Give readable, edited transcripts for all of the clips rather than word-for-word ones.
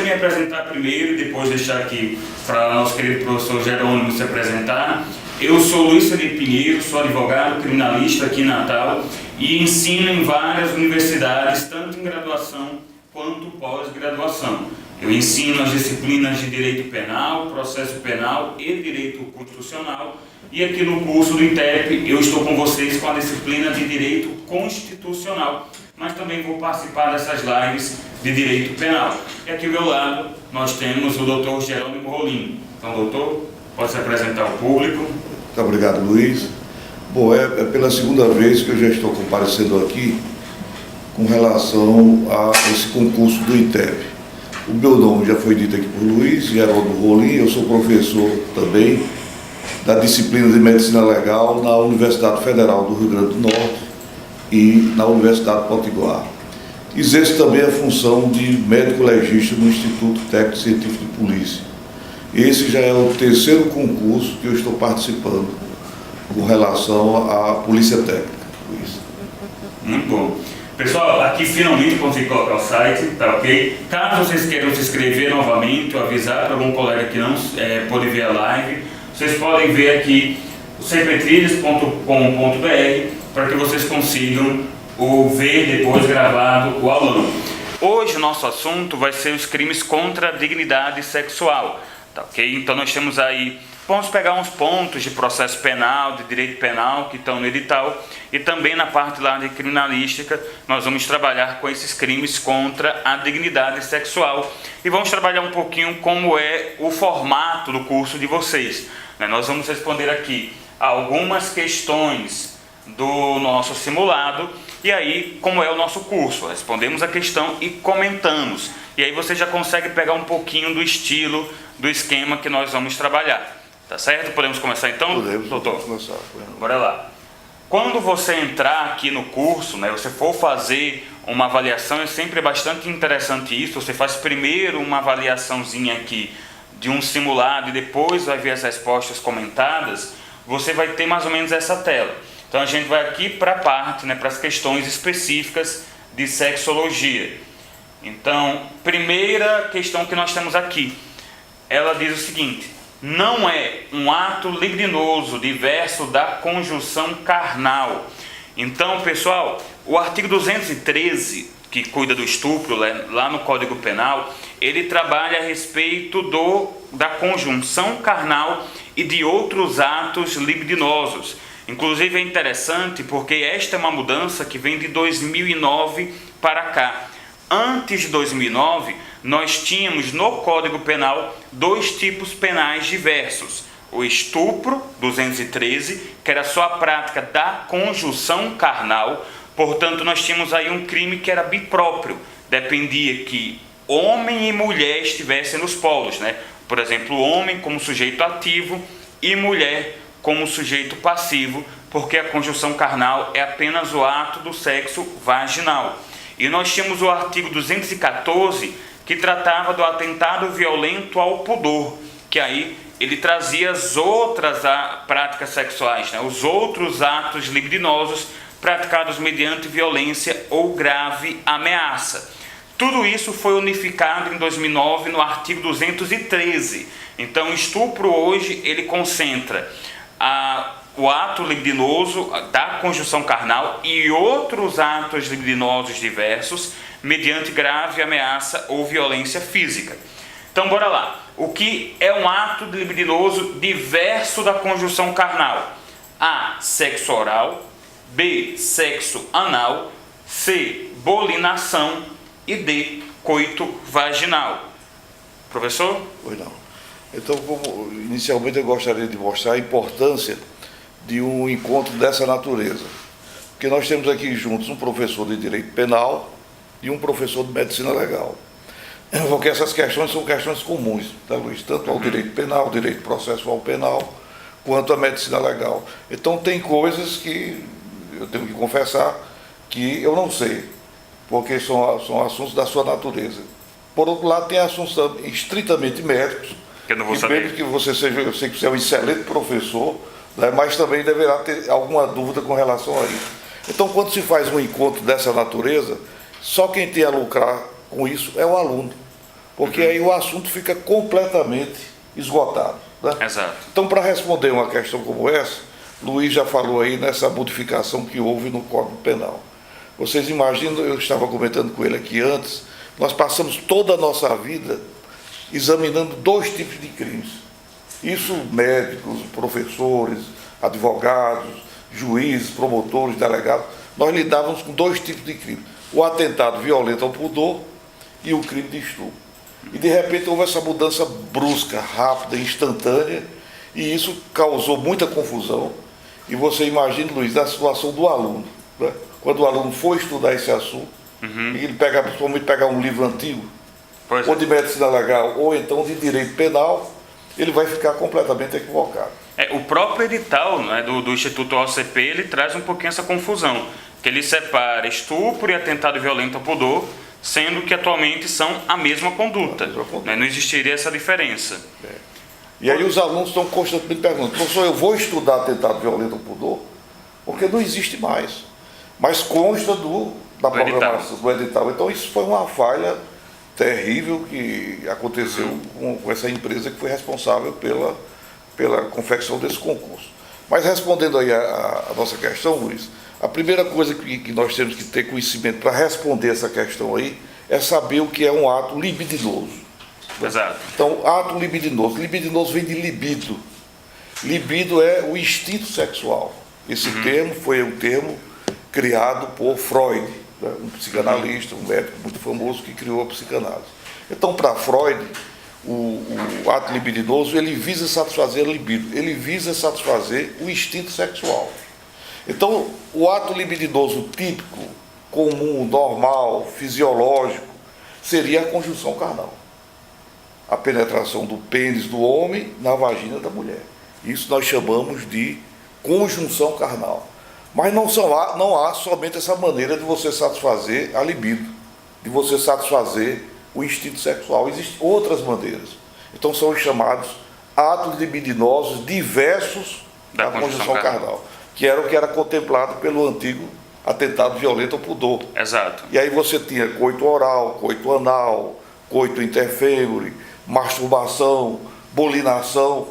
me apresentar primeiro e depois deixar aqui para o nosso querido professor Jerônimo se apresentar. Eu sou Luiz Felipe Pinheiro, sou advogado criminalista aqui em Natal e ensino em várias universidades, tanto em graduação quanto pós-graduação. Eu ensino as disciplinas de Direito Penal, Processo Penal e Direito Constitucional. E aqui no curso do ITEP eu estou com vocês com a disciplina de Direito Constitucional, mas também vou participar dessas lives de Direito Penal. E aqui ao meu lado nós temos o doutor Jerônimo Rolim. Então, doutor, pode se apresentar ao público. Muito obrigado, Luiz. Bom, é pela segunda vez que eu já estou comparecendo aqui com relação a esse concurso do ITEP. O meu nome já foi dito aqui por Luiz, Jerônimo Rolim, eu sou professor também da disciplina de Medicina Legal na Universidade Federal do Rio Grande do Norte e na Universidade Potiguar. Exerço também a função de médico legista no Instituto Técnico Científico de Polícia. Esse já é o terceiro concurso que eu estou participando com relação à Polícia Técnica. Muito bom. Pessoal, aqui finalmente consegui colocar o site, tá ok? Caso vocês queiram se inscrever novamente ou avisar para algum colega que não pôde ver a live, vocês podem ver aqui o cptrilhas.com.br para que vocês consigam ver depois gravado o aulão. Hoje o nosso assunto vai ser os crimes contra a dignidade sexual, tá ok? Então nós temos aí, vamos pegar uns pontos de processo penal, de direito penal que estão no edital e também na parte lá de criminalística nós vamos trabalhar com esses crimes contra a dignidade sexual e vamos trabalhar um pouquinho como é o formato do curso de vocês. Nós vamos responder aqui algumas questões do nosso simulado e aí como é o nosso curso, respondemos a questão e comentamos e aí você já consegue pegar um pouquinho do estilo, do esquema que nós vamos trabalhar. Tá certo? Podemos começar então? Podemos, doutor? Começar. Bora lá. Quando você entrar aqui no curso, você for fazer uma avaliação, é sempre bastante interessante isso. Você faz primeiro uma avaliaçãozinha aqui de um simulado e depois vai ver as respostas comentadas. Você vai ter mais ou menos essa tela. Então a gente vai aqui para a parte, para as questões específicas de sexologia. Então, primeira questão que nós temos aqui, ela diz o seguinte: não é um ato libidinoso diverso da conjunção carnal. Então, pessoal, o artigo 213, que cuida do estupro lá no Código Penal, ele trabalha a respeito da conjunção carnal e de outros atos libidinosos. Inclusive é interessante porque esta é uma mudança que vem de 2009 para cá. Antes de 2009, nós tínhamos no Código Penal dois tipos penais diversos. O estupro, 213, que era só a prática da conjunção carnal. Portanto, nós tínhamos aí um crime que era bipróprio. Dependia que homem e mulher estivessem nos polos, Por exemplo, o homem como sujeito ativo e mulher como sujeito passivo, porque a conjunção carnal é apenas o ato do sexo vaginal. E nós tínhamos o artigo 214, que tratava do atentado violento ao pudor, que aí ele trazia as outras práticas sexuais, os outros atos libidinosos praticados mediante violência ou grave ameaça. Tudo isso foi unificado em 2009 no artigo 213. Então, o estupro hoje ele concentra o ato libidinoso da conjunção carnal e outros atos libidinosos diversos mediante grave ameaça ou violência física. Então, bora lá. O que é um ato libidinoso diverso da conjunção carnal? A. Sexo oral. B. Sexo anal. C. Bolinação. E D. Coito vaginal. Professor? Pois não. Então, inicialmente eu gostaria de mostrar a importância de um encontro dessa natureza. Porque nós temos aqui juntos um professor de Direito Penal e um professor de Medicina Legal. Porque essas questões são questões comuns, tá, Luiz? Tanto ao Direito Penal, Direito Processual Penal, quanto à Medicina Legal. Então tem coisas que eu tenho que confessar que eu não sei, porque são assuntos da sua natureza. Por outro lado, tem assuntos estritamente médicos, que eu não vou saber. Que você seja, eu sei que você é um excelente professor, mas também deverá ter alguma dúvida com relação a isso. Então, quando se faz um encontro dessa natureza, só quem tem a lucrar com isso é o aluno. porque aí o assunto fica completamente esgotado, né? Exato. Então, para responder uma questão como essa, Luiz já falou aí nessa modificação que houve no Código Penal. Vocês imaginam, eu estava comentando com ele aqui antes, nós passamos toda a nossa vida examinando 2 tipos de crimes. Isso médicos, professores, advogados, juízes, promotores, delegados, nós lidávamos com 2 tipos de crimes. O atentado violento ao pudor e o crime de estupro. E de repente houve essa mudança brusca, rápida, instantânea, e isso causou muita confusão. E você imagina, Luiz, a situação do aluno, né? Quando o aluno for estudar esse assunto, e ele principalmente pegar um livro antigo, ou de medicina legal, ou então de direito penal, ele vai ficar completamente equivocado. O próprio edital, né, do Instituto OCP, ele traz um pouquinho essa confusão, que ele separa estupro e atentado violento ao pudor, sendo que atualmente são a mesma conduta. Né? Não existiria essa diferença. E aí os alunos estão constantemente perguntando: professor, eu vou estudar atentado violento ao pudor? Porque não existe mais. Mas consta da programação, do edital. Então isso foi uma falha terrível que aconteceu com essa empresa que foi responsável pela confecção desse concurso. Mas respondendo aí a nossa questão, Luiz, a primeira coisa que nós temos que ter conhecimento para responder essa questão aí é saber o que é um ato libidinoso. Exato. Então, ato libidinoso. Libidinoso vem de libido. Libido é o instinto sexual. Esse termo foi um termo criado por Freud, né? Um psicanalista, um médico muito famoso que criou a psicanálise. Então, para Freud, o ato libidinoso, ele visa satisfazer a libido, ele visa satisfazer o instinto sexual. Então, o ato libidinoso típico, comum, normal, fisiológico, seria a conjunção carnal. A penetração do pênis do homem na vagina da mulher. Isso nós chamamos de conjunção carnal. Mas não há somente essa maneira de você satisfazer a libido, de você satisfazer o instinto sexual. Existem outras maneiras. Então são os chamados atos libidinosos diversos da conjunção carnal, que era o que era contemplado pelo antigo atentado violento ao pudor. Exato. E aí você tinha coito oral, coito anal, coito interfêmure, masturbação, bolinação,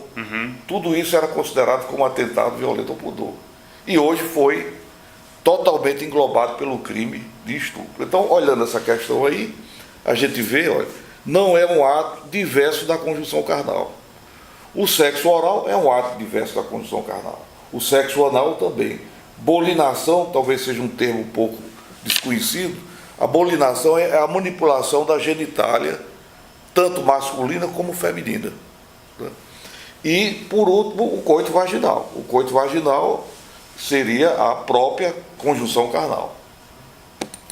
tudo isso era considerado como atentado violento ao pudor. E hoje foi totalmente englobado pelo crime de estupro. Então, olhando essa questão aí, a gente vê, olha, não é um ato diverso da conjunção carnal. O sexo oral é um ato diverso da conjunção carnal. O sexo anal também. Bolinação, talvez seja um termo um pouco desconhecido, a bolinação é a manipulação da genitália, tanto masculina como feminina. Né? E, por último, o coito vaginal. O coito vaginal seria a própria conjunção carnal.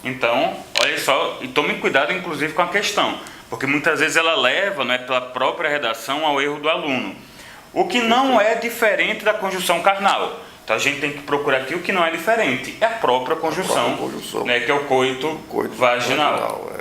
Então, olha só, e tome cuidado inclusive com a questão, porque muitas vezes ela leva, né, pela própria redação ao erro do aluno. O que não é diferente da conjunção carnal. Então a gente tem que procurar aqui o que não é diferente. É a própria conjunção, né, que é o coito vaginal.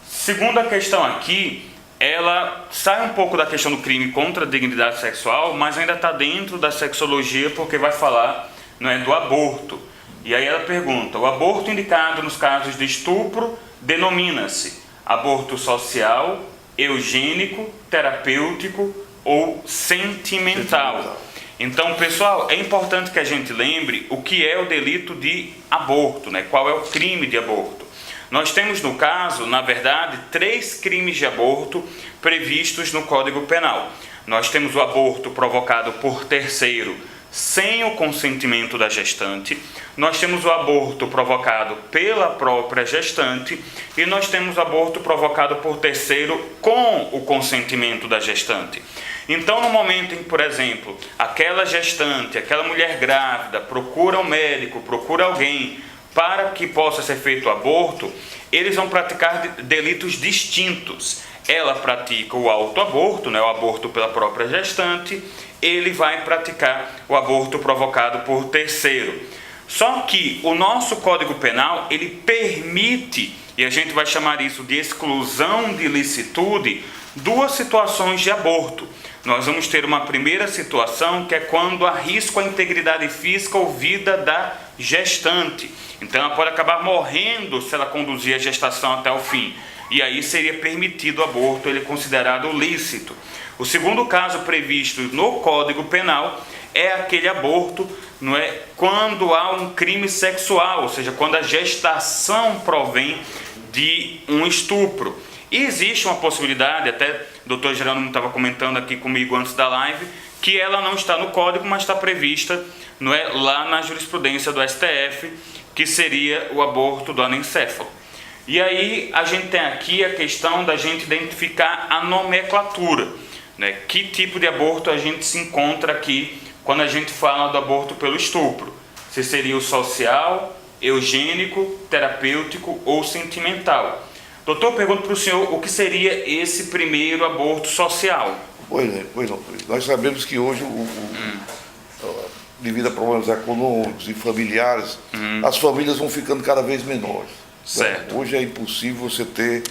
Segunda questão aqui, ela sai um pouco da questão do crime contra a dignidade sexual, mas ainda está dentro da sexologia, porque vai falar, não é, do aborto. E aí ela pergunta: o aborto indicado nos casos de estupro denomina-se aborto social, eugênico, terapêutico ou sentimental. Então, pessoal, é importante que a gente lembre o que é o delito de aborto, né? Qual é o crime de aborto. Nós temos, no caso, na verdade, 3 crimes de aborto previstos no Código Penal. Nós temos o aborto provocado por terceiro sem o consentimento da gestante, nós temos o aborto provocado pela própria gestante e nós temos o aborto provocado por terceiro com o consentimento da gestante. Então, no momento em que, por exemplo, aquela gestante, aquela mulher grávida procura um médico, procura alguém para que possa ser feito o aborto, eles vão praticar delitos distintos. Ela pratica o autoaborto, né, o aborto pela própria gestante, ele vai praticar o aborto provocado por terceiro. Só que o nosso Código Penal, ele permite, e a gente vai chamar isso de exclusão de licitude, 2 situações de aborto. Nós vamos ter uma primeira situação, que é quando há risco à integridade física ou vida da gestante. Então ela pode acabar morrendo se ela conduzir a gestação até o fim. E aí seria permitido o aborto, ele é considerado lícito. O segundo caso previsto no Código Penal é aquele aborto, não é, quando há um crime sexual, ou seja, quando a gestação provém de um estupro. E existe uma possibilidade, até o Dr. Jerônimo estava comentando aqui comigo antes da live, que ela não está no Código, mas está prevista, não é, lá na jurisprudência do STF, que seria o aborto do anencéfalo. E aí a gente tem aqui a questão da gente identificar a nomenclatura, né? Que tipo de aborto a gente se encontra aqui quando a gente fala do aborto pelo estupro? Se seria o social, eugênico, terapêutico ou sentimental? Doutor, eu pergunto para o senhor o que seria esse primeiro aborto social? Pois não. Nós sabemos que hoje, devido a problemas econômicos e familiares, as famílias vão ficando cada vez menores. Certo. Hoje é impossível você ter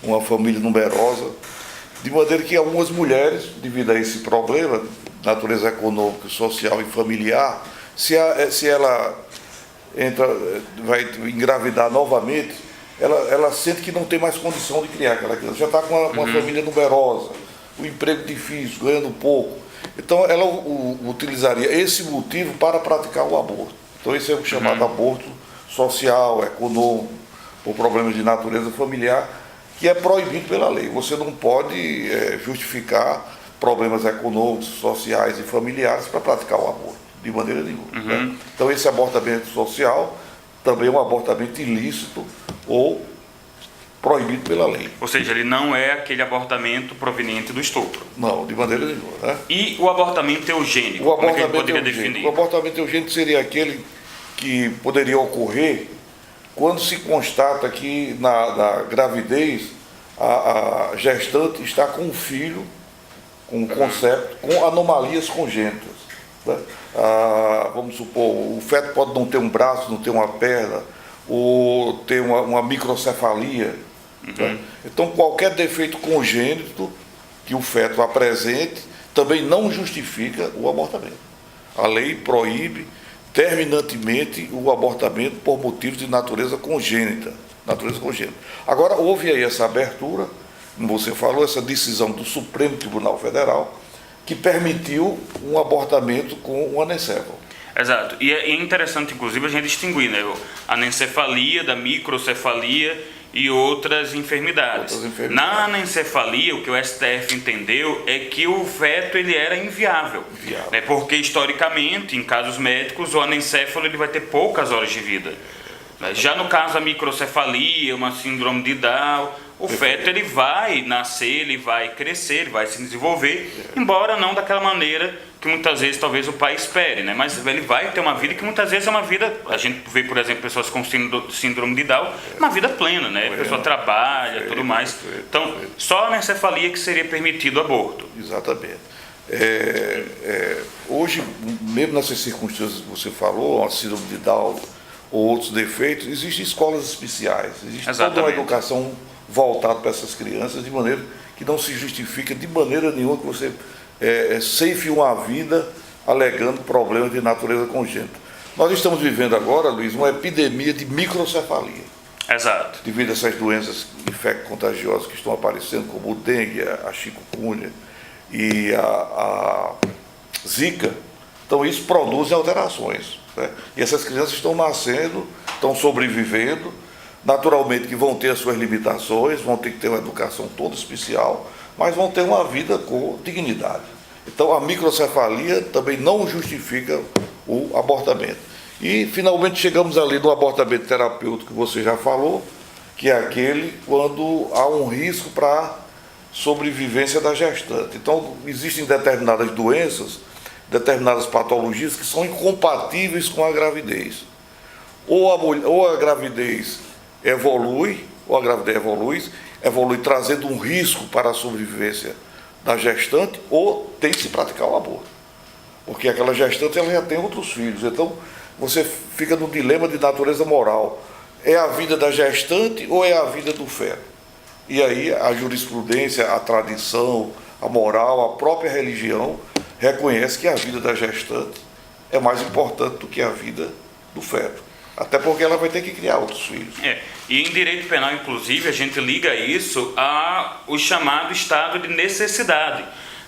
uma família numerosa, de maneira que algumas mulheres, devido a esse problema, natureza econômica, social e familiar, se ela vai engravidar novamente, ela sente que não tem mais condição de criar aquela criança. Já está com uma família numerosa, um emprego difícil, ganhando pouco. Então ela utilizaria esse motivo para praticar o aborto. Então esse é o chamado aborto social, econômico, por problemas de natureza familiar, que é proibido pela lei. Você não pode justificar problemas econômicos, sociais e familiares para praticar o aborto, de maneira nenhuma. Né? Então esse abortamento social também é um abortamento ilícito ou proibido pela lei. Ou seja, ele não é aquele abortamento proveniente do estupro. Não, de maneira nenhuma. Né? E o abortamento eugênico? O como é que abortamento ele poderia definir? O abortamento eugênico seria aquele que poderia ocorrer quando se constata que na gravidez a gestante está com um filho, com um concepto, com anomalias congênitas. Né? Vamos supor, o feto pode não ter um braço, não ter uma perna, ou ter uma microcefalia. Né? Então, qualquer defeito congênito que o feto apresente também não justifica o abortamento. A lei proíbe terminantemente o abortamento por motivos de natureza congênita. Agora, houve aí essa abertura, como você falou, essa decisão do Supremo Tribunal Federal, que permitiu um abortamento com um anencéfalo. Exato. E é interessante, inclusive, a gente distinguir, né, a anencefalia da microcefalia e outras enfermidades. Na anencefalia, o que o STF entendeu é que o feto ele era inviável. Né, porque, historicamente, em casos médicos, o anencéfalo ele vai ter poucas horas de vida. Já no caso da microcefalia, uma síndrome de Down, o feto ele vai nascer, ele vai crescer, ele vai se desenvolver, embora não daquela maneira que muitas vezes talvez o pai espere, né? Mas ele vai ter uma vida que muitas vezes é uma vida, a gente vê, por exemplo, pessoas com síndrome de Down, uma vida plena, né? A pessoa trabalha, tudo mais. Então, só na encefalia que seria permitido o aborto. Exatamente. Hoje, mesmo nessas circunstâncias que você falou, a síndrome de Down ou outros defeitos, existem escolas especiais, existe toda uma educação voltada para essas crianças, de maneira que não se justifica de maneira nenhuma que você ceife uma vida alegando problemas de natureza congênita. Nós estamos vivendo agora, Luiz, uma epidemia de microcefalia. Exato. Devido a essas doenças infecto-contagiosas que estão aparecendo, como o dengue, a chikungunya e a zika, então isso produz alterações. Né? E essas crianças estão nascendo, estão sobrevivendo, naturalmente que vão ter as suas limitações, vão ter que ter uma educação toda especial, mas vão ter uma vida com dignidade. Então a microcefalia também não justifica o abortamento. E finalmente chegamos ali no abortamento terapêutico que você já falou, que é aquele quando há um risco para a sobrevivência da gestante. Então existem determinadas doenças, determinadas patologias que são incompatíveis com a gravidez. Ou a gravidez evolui trazendo um risco para a sobrevivência da gestante, ou tem que se praticar o aborto. Porque aquela gestante ela já tem outros filhos. Então você fica no dilema de natureza moral. É a vida da gestante ou é a vida do feto? E aí a jurisprudência, a tradição, a moral, a própria religião reconhece que a vida da gestante é mais importante do que a vida do feto. Até porque ela vai ter que criar outros filhos. E em direito penal, inclusive, a gente liga isso ao chamado estado de necessidade.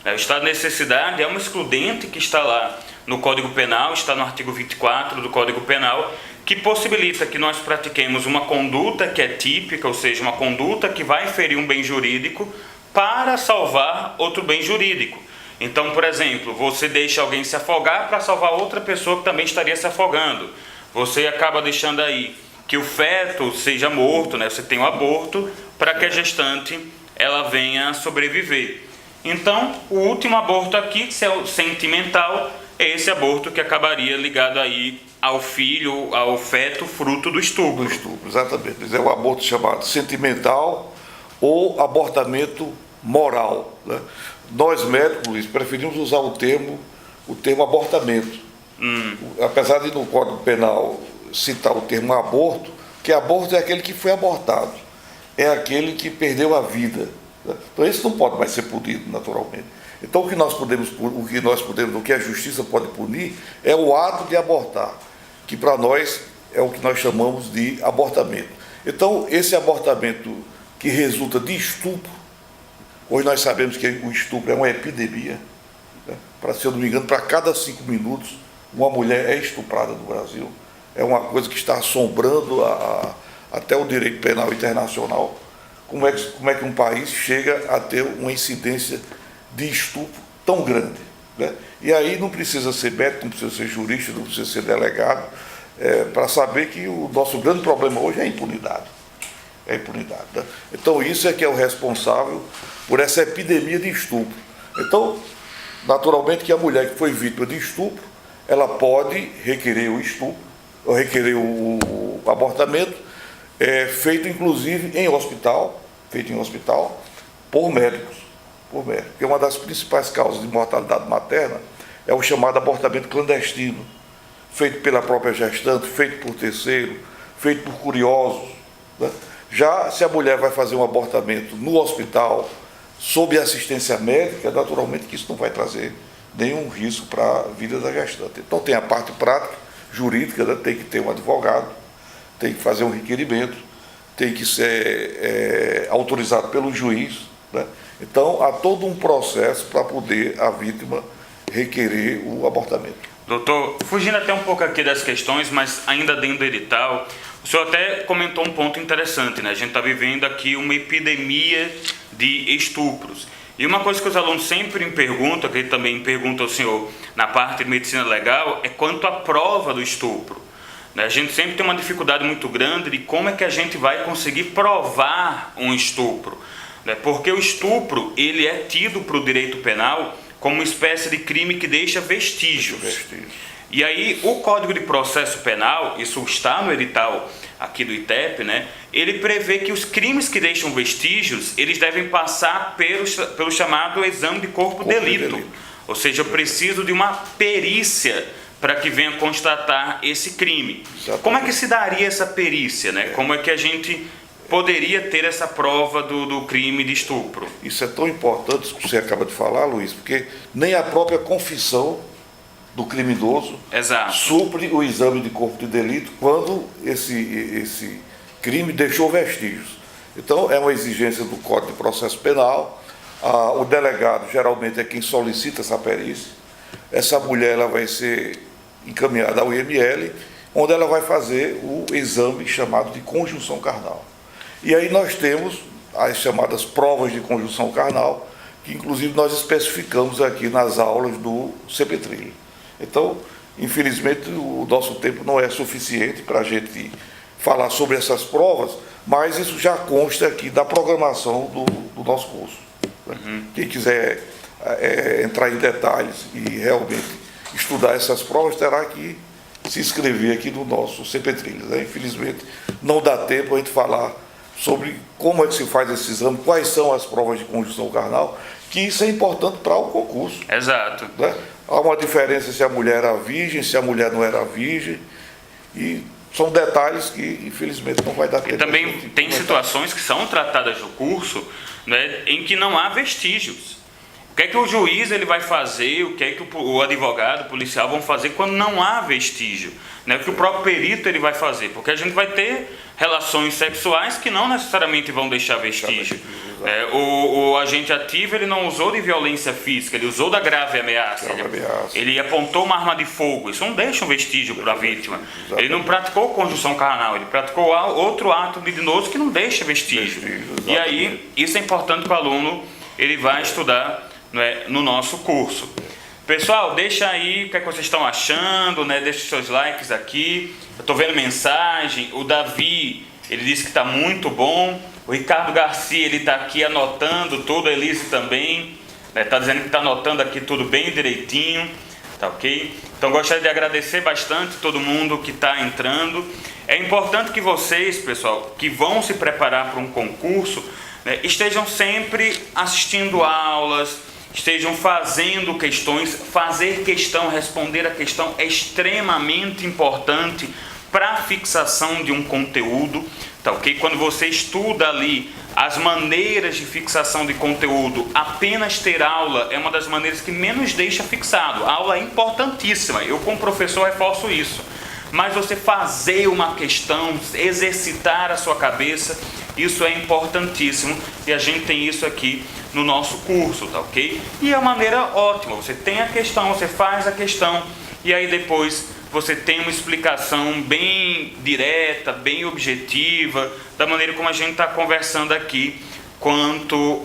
O estado de necessidade é uma excludente que está lá no Código Penal, está no artigo 24 do Código Penal, que possibilita que nós pratiquemos uma conduta que é típica, ou seja, uma conduta que vai ferir um bem jurídico para salvar outro bem jurídico. Então, por exemplo, você deixa alguém se afogar para salvar outra pessoa que também estaria se afogando. Você acaba deixando aí que o feto seja morto, você tem um aborto, para que a gestante ela venha a sobreviver. Então, o último aborto aqui, que é o sentimental, é esse aborto que acabaria ligado aí ao filho, ao feto, fruto do estupro. Do estupro, exatamente. É o aborto chamado sentimental ou abortamento moral. Nós médicos, Luiz, preferimos usar o termo abortamento. Apesar de no Código Penal citar o termo aborto, que aborto é aquele que foi abortado, é aquele que perdeu a vida. Então isso não pode mais ser punido naturalmente. Então o que a justiça pode punir é o ato de abortar, que para nós é o que nós chamamos de abortamento. Então esse abortamento que resulta de estupro, hoje nós sabemos que o estupro é uma epidemia, se eu não me engano, para cada 5 minutos uma mulher é estuprada no Brasil. É uma coisa que está assombrando até o direito penal internacional. Como é que um país chega a ter uma incidência de estupro tão grande? E aí não precisa ser médico, não precisa ser jurista, não precisa ser delegado, para saber que o nosso grande problema hoje é a impunidade. Então isso é que é o responsável por essa epidemia de estupro. Então, naturalmente que a mulher que foi vítima de estupro, ela pode requerer o estupro, ou requerer o abortamento, feito inclusive em hospital, por médicos. Porque uma das principais causas de mortalidade materna é o chamado abortamento clandestino, feito pela própria gestante, feito por terceiro, feito por curiosos. Já se a mulher vai fazer um abortamento no hospital, sob assistência médica, naturalmente que isso não vai trazer nenhum risco para a vida da gestante. Então tem a parte prática, jurídica, tem que ter um advogado, tem que fazer um requerimento, tem que ser autorizado pelo juiz. Então há todo um processo para poder a vítima requerer o abortamento. Doutor, fugindo até um pouco aqui das questões, mas ainda dentro do edital, o senhor até comentou um ponto interessante, A gente está vivendo aqui uma epidemia de estupros. E uma coisa que os alunos sempre me perguntam, que ele também pergunta ao senhor na parte de medicina legal, é quanto à prova do estupro. A gente sempre tem uma dificuldade muito grande de como é que a gente vai conseguir provar um estupro. Porque o estupro, ele é tido para o direito penal como uma espécie de crime que deixa vestígios. E aí o Código de Processo Penal, isso está no edital aqui do ITEP, ele prevê que os crimes que deixam vestígios, eles devem passar pelo chamado exame de corpo de delito. Ou seja, eu preciso de uma perícia para que venha constatar esse crime. Exatamente. Como é que se daria essa perícia? Como é que a gente poderia ter essa prova do crime de estupro? Isso é tão importante que você acaba de falar, Luiz, porque nem a própria confissão do criminoso supre o exame de corpo de delito quando esse crime deixou vestígios. Então, é uma exigência do Código de Processo Penal. O delegado geralmente é quem solicita essa perícia. Essa mulher ela vai ser encaminhada ao IML, onde ela vai fazer o exame chamado de conjunção carnal. E aí nós temos as chamadas provas de conjunção carnal, que inclusive nós especificamos aqui nas aulas do CPTrilha. Então, infelizmente, o nosso tempo não é suficiente para a gente falar sobre essas provas, mas isso já consta aqui da programação do nosso curso. Quem quiser entrar em detalhes e realmente estudar essas provas, terá que se inscrever aqui no nosso CPTrilha. Infelizmente, não dá tempo a gente falar sobre como é que se faz esse exame, quais são as provas de conjunção carnal, que isso é importante para o concurso. Exato. Há uma diferença se a mulher era virgem, se a mulher não era virgem, e são detalhes que, infelizmente, não vai dar tempo. E também tem situações que são tratadas no curso, em que não há vestígios. O que é que o juiz ele vai fazer, o que é que o advogado, o policial vão fazer quando não há vestígio, né? O que o próprio perito ele vai fazer, porque a gente vai ter relações sexuais que não necessariamente vão deixar vestígio. O agente ativo ele não usou de violência física, ele usou da grave ameaça. Ele apontou uma arma de fogo, isso não deixa um vestígio para a vítima. Ele não praticou conjunção carnal, ele praticou outro ato libidinoso que não deixa vestígio. E aí, isso é importante para o aluno, ele vai estudar, né, no nosso curso. Pessoal, deixa aí o que é que vocês estão achando, né? Deixa os seus likes aqui. Eu estou vendo mensagem. O Davi, ele disse que está muito bom. O Ricardo Garcia, ele está aqui anotando tudo. A Elise também, né? Está dizendo que está anotando aqui tudo bem direitinho. Tá ok? Então gostaria de agradecer bastante todo mundo que está entrando. É importante que vocês, pessoal, que vão se preparar para um concurso, né, estejam sempre assistindo aulas, estejam fazendo questões. Fazer questão, responder a questão é extremamente importante para a fixação de um conteúdo, tá ok? Quando você estuda ali as maneiras de fixação de conteúdo, apenas ter aula é uma das maneiras que menos deixa fixado. A aula é importantíssima, eu como professor reforço isso. Mas você fazer uma questão, exercitar a sua cabeça, isso é importantíssimo e a gente tem isso aqui no nosso curso, tá ok? E é uma maneira ótima, você tem a questão, você faz a questão e aí depois você tem uma explicação bem direta, bem objetiva, da maneira como a gente está conversando aqui quanto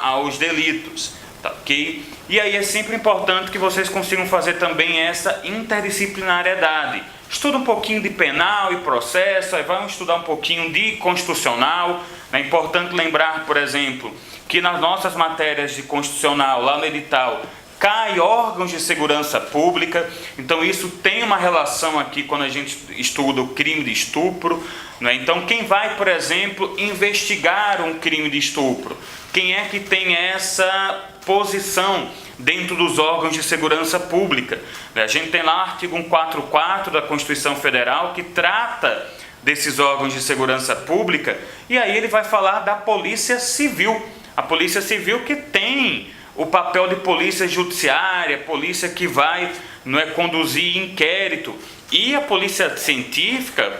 aos delitos, tá ok? E aí é sempre importante que vocês consigam fazer também essa interdisciplinariedade. Estuda um pouquinho de penal e processo, aí vamos estudar um pouquinho de constitucional. É importante lembrar, por exemplo, que nas nossas matérias de constitucional, lá no edital, cai órgãos de segurança pública, então isso tem uma relação aqui quando a gente estuda o crime de estupro, né? Então quem vai, por exemplo, investigar um crime de estupro? Quem é que tem essa posição dentro dos órgãos de segurança pública? A gente tem lá o artigo 144 da Constituição Federal que trata desses órgãos de segurança pública, e aí ele vai falar da Polícia Civil. A Polícia Civil que tem o papel de polícia judiciária, polícia que vai, não é, conduzir inquérito, e a polícia científica,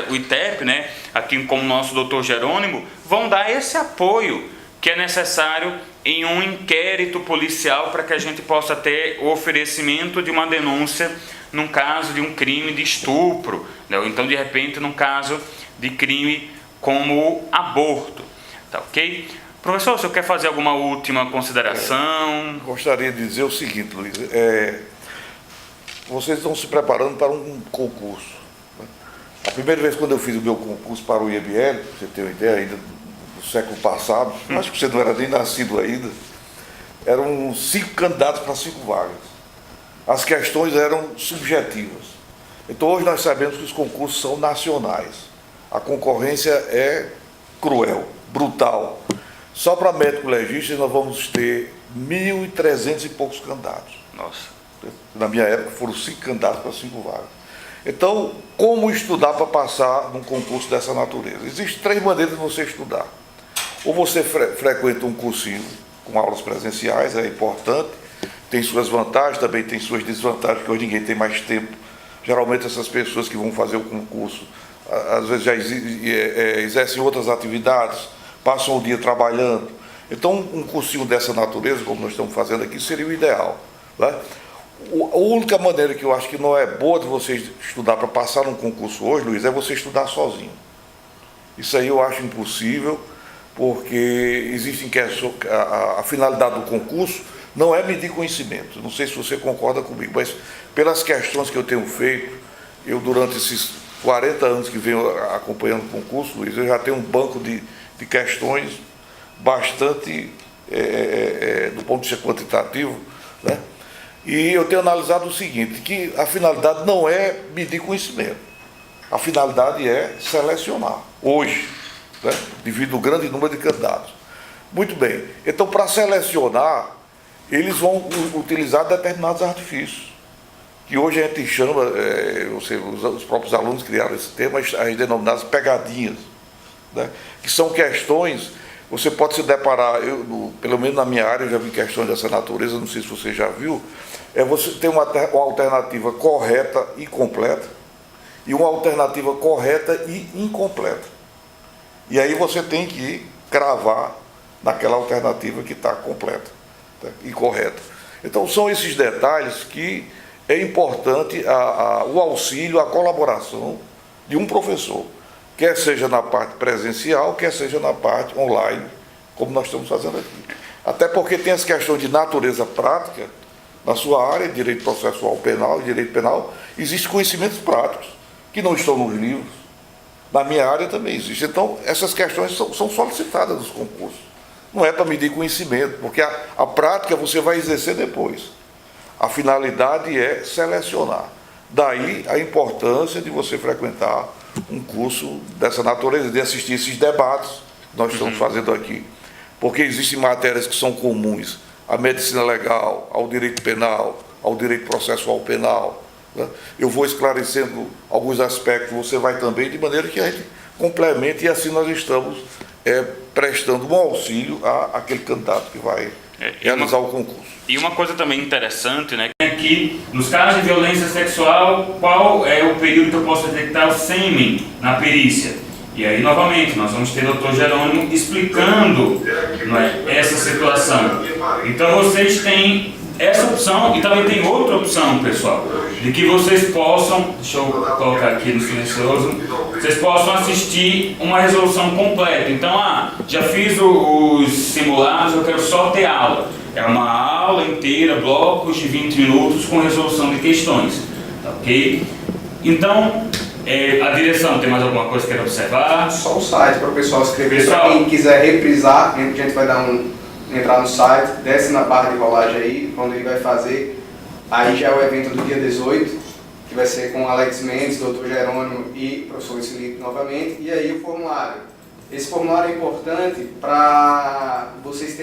o ITEP, né, aqui como o nosso doutor Jerônimo, vão dar esse apoio que é necessário em um inquérito policial para que a gente possa ter o oferecimento de uma denúncia num caso de um crime de estupro, né, ou então de repente num caso de crime como aborto, tá ok? Professor, o senhor quer fazer alguma última consideração? Gostaria de dizer o seguinte, Luiz, vocês estão se preparando para um concurso, né? A primeira vez quando eu fiz o meu concurso para o IML, pra você ter uma ideia, ainda do século passado, acho que você não era nem nascido ainda, eram 5 candidatos para 5 vagas. As questões eram subjetivas. Então hoje nós sabemos que os concursos são nacionais. A concorrência é cruel, brutal. Só para médico legista nós vamos ter 1.300 e poucos candidatos. Nossa. Na minha época foram 5 candidatos para 5 vagas. Então, como estudar para passar num concurso dessa natureza? Existem 3 maneiras de você estudar. Ou você frequenta um cursinho com aulas presenciais, é importante, tem suas vantagens, também tem suas desvantagens, porque hoje ninguém tem mais tempo. Geralmente essas pessoas que vão fazer o concurso, às vezes já exercem outras atividades, passam o dia trabalhando. Então, um cursinho dessa natureza, como nós estamos fazendo aqui, seria o ideal, né? A única maneira que eu acho que não é boa de você estudar para passar num concurso hoje, Luiz, é você estudar sozinho. Isso aí eu acho impossível, porque existem questões, a finalidade do concurso não é medir conhecimento. Não sei se você concorda comigo, mas pelas questões que eu tenho feito, eu durante esses 40 anos que venho acompanhando o concurso, Luiz, eu já tenho um banco de questões bastante, do ponto de vista quantitativo, né? E eu tenho analisado o seguinte, que a finalidade não é medir conhecimento, a finalidade é selecionar, hoje, né? Devido ao grande número de candidatos. Muito bem, então para selecionar, eles vão utilizar determinados artifícios, que hoje a gente chama, os próprios alunos criaram esse termo, as denominadas pegadinhas, né? Que são questões você pode se deparar, pelo menos na minha área, eu já vi questões dessa natureza, não sei se você já viu, você tem uma alternativa correta e completa, e uma alternativa correta e incompleta. E aí você tem que cravar naquela alternativa que está completa, tá, e correta. Então são esses detalhes que é importante o auxílio, a colaboração de um professor, quer seja na parte presencial, quer seja na parte online, como nós estamos fazendo aqui. Até porque tem as questões de natureza prática, na sua área, direito processual penal e direito penal, existem conhecimentos práticos, que não estão nos livros. Na minha área também existe. Então, essas questões são solicitadas nos concursos. Não é para medir conhecimento, porque a prática você vai exercer depois. A finalidade é selecionar. Daí a importância de você frequentar um curso dessa natureza, de assistir esses debates que nós estamos fazendo aqui. Porque existem matérias que são comuns à medicina legal, ao direito penal, ao direito processual penal, né? Eu vou esclarecendo alguns aspectos, você vai também, de maneira que a gente complemente, e assim nós estamos prestando um auxílio àquele candidato que vai realizar o concurso. E uma coisa também interessante, né, é que nos casos de violência sexual, qual é o período que eu posso detectar o sêmen na perícia? E aí, novamente, nós vamos ter o Dr. Jerônimo explicando, não é, essa situação. Então, vocês têm essa opção e também tem outra opção, pessoal, de que vocês possam, deixa eu colocar aqui no silencioso, vocês possam assistir uma resolução completa. Então, já fiz os simulados, eu quero só ter aula. É uma aula inteira, blocos de 20 minutos com resolução de questões, tá ok? Então, a direção, tem mais alguma coisa que quer observar? Só o site para o pessoal escrever. Para quem quiser reprisar, a gente vai entrar no site, desce na barra de rolagem aí, quando ele vai fazer. Aí já é o evento do dia 18, que vai ser com Alex Mendes, Dr. Jerônimo e professor Luiz Felipe novamente. E aí o formulário. Esse formulário é importante para vocês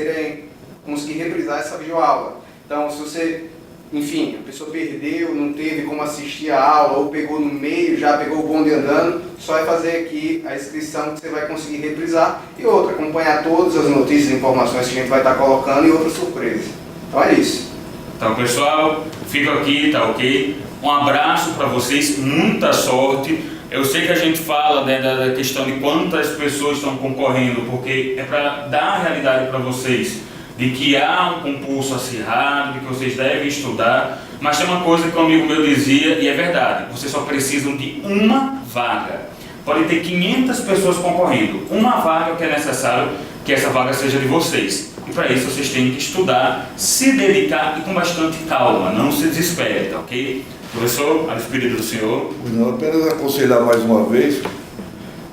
conseguir reprisar essa videoaula. Então, se você, enfim, a pessoa perdeu, não teve como assistir a aula, ou pegou no meio, já pegou o bonde andando, só é fazer aqui a inscrição que você vai conseguir reprisar. E outra, acompanhar todas as notícias e informações que a gente vai estar colocando e outras surpresas. Então é isso. Então, pessoal, fico aqui, tá ok? Um abraço para vocês, muita sorte. Eu sei que a gente fala, né, da questão de quantas pessoas estão concorrendo, porque é para dar a realidade para vocês de que há um concurso acirrado, de que vocês devem estudar, mas tem uma coisa que um amigo meu dizia, e é verdade, vocês só precisam de uma vaga. Pode ter 500 pessoas concorrendo, uma vaga que é necessário que essa vaga seja de vocês. E para isso vocês têm que estudar, se dedicar e com bastante calma, não se desespere, tá ok? Professor, a despedida do senhor. Não, apenas aconselhar mais uma vez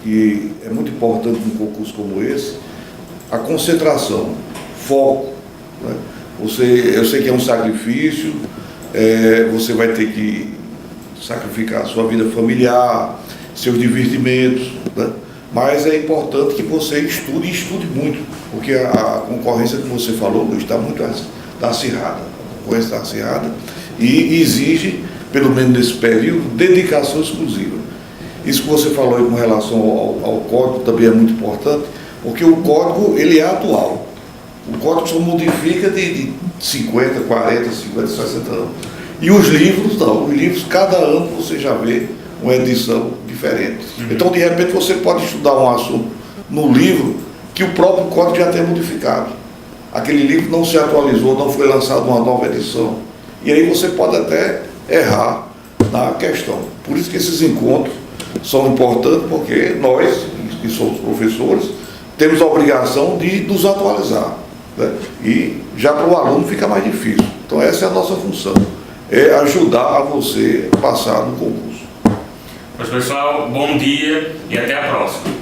que é muito importante num concurso como esse, a concentração, foco, né? Eu sei que é um sacrifício, você vai ter que sacrificar a sua vida familiar, seus divertimentos, né? Mas é importante que você estude, e estude muito, porque a concorrência que você falou está muito acirrada, a concorrência está acirrada e exige, pelo menos nesse período, dedicação exclusiva. Isso que você falou aí com relação ao código também é muito importante, porque o código ele é atual. O código só modifica de 50, 40, 50, 60 anos. E os livros não. Os livros, cada ano você já vê uma edição diferente. Então, de repente, você pode estudar um assunto no livro que o próprio código já tem modificado. Aquele livro não se atualizou, não foi lançado uma nova edição. E aí você pode até errar na questão. Por isso que esses encontros são importantes, porque nós, que somos professores, temos a obrigação de nos atualizar, né? E já para o aluno fica mais difícil. Então essa é a nossa função, é ajudar a você a passar no concurso. Pois, pessoal, bom dia e até a próxima.